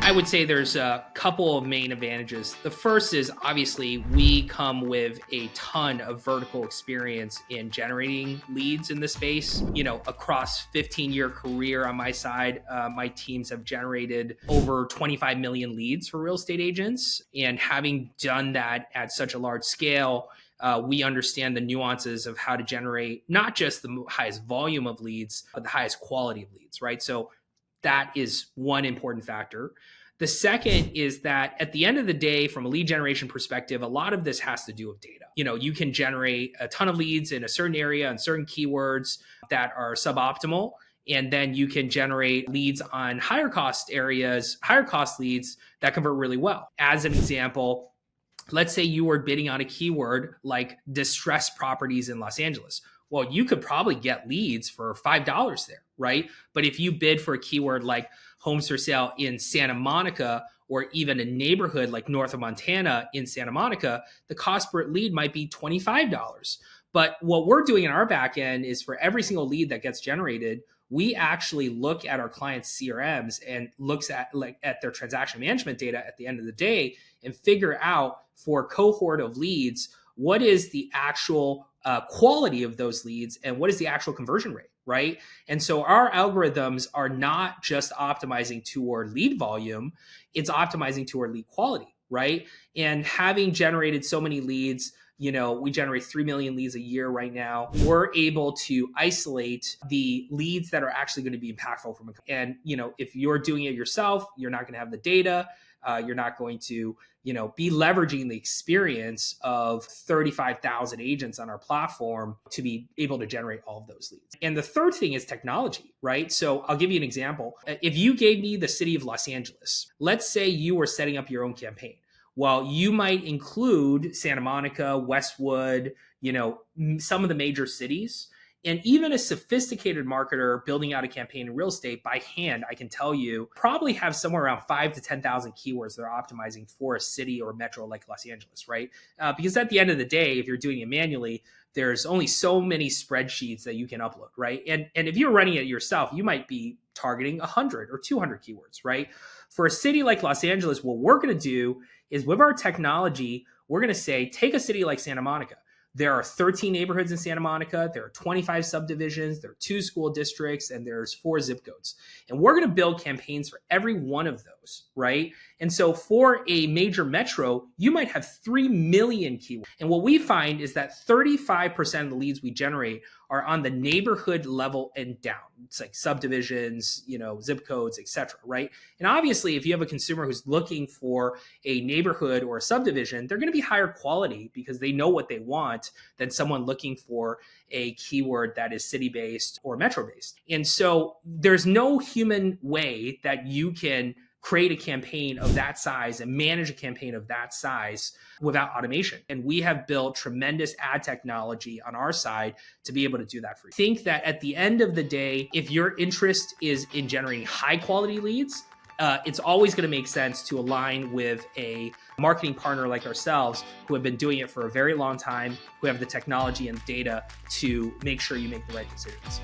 I would say there's a couple of main advantages. The first is obviously we come with a ton of vertical experience in generating leads in the space. Across 15-year career on my side, my teams have generated over 25 million leads for real estate agents. And having done that at such a large scale, we understand the nuances of how to generate not just the highest volume of leads, but the highest quality of leads, right? So that is one important factor. The second is that at the end of the day, from a lead generation perspective, a lot of this has to do with data. You can generate a ton of leads in a certain area and certain keywords that are suboptimal. And then you can generate leads on higher cost areas, higher cost leads that convert really well. As an example, let's say you were bidding on a keyword like distressed properties in Los Angeles. Well, you could probably get leads for $5 there, right? But if you bid for a keyword like homes for sale in Santa Monica, or even a neighborhood like north of Montana in Santa Monica, the cost per lead might be $25. But what we're doing in our back end is for every single lead that gets generated, we actually look at our clients' CRMs and looks at their transaction management data at the end of the day and figure out for a cohort of leads, what is the actual quality of those leads and what is the actual conversion rate, right? And so our algorithms are not just optimizing toward lead volume, it's optimizing toward lead quality, right? And having generated so many leads, we generate 3 million leads a year right now. We're able to isolate the leads that are actually going to be impactful from and if you're doing it yourself, you're not going to have the data. You're not going to, be leveraging the experience of 35,000 agents on our platform to be able to generate all of those leads. And the third thing is technology, right? So I'll give you an example. If you gave me the city of Los Angeles, let's say you were setting up your own campaign. Well, you might include Santa Monica, Westwood, some of the major cities. And even a sophisticated marketer building out a campaign in real estate by hand, I can tell you, probably have somewhere around 5,000 to 10,000 keywords they're optimizing for a city or metro like Los Angeles, right? Because at the end of the day, if you're doing it manually, there's only so many spreadsheets that you can upload, right? And if you're running it yourself, you might be targeting 100 or 200 keywords, right? For a city like Los Angeles, what we're going to do is with our technology, we're going to say, take a city like Santa Monica. There are 13 neighborhoods in Santa Monica. There are 25 subdivisions. There are 2 school districts, and there's 4 zip codes. And we're going to build campaigns for every one of those, right? And so for a major metro, you might have 3 million keywords. And what we find is that 35% of the leads we generate are on the neighborhood level and down. It's like subdivisions, zip codes, etc., right? And obviously, if you have a consumer who's looking for a neighborhood or a subdivision, they're going to be higher quality because they know what they want than someone looking for a keyword that is city-based or metro-based. And so there's no human way that you can create a campaign of that size and manage a campaign of that size without automation. And we have built tremendous ad technology on our side to be able to do that for you. I think that at the end of the day, if your interest is in generating high quality leads, it's always going to make sense to align with a marketing partner like ourselves who have been doing it for a very long time, who have the technology and data to make sure you make the right decisions.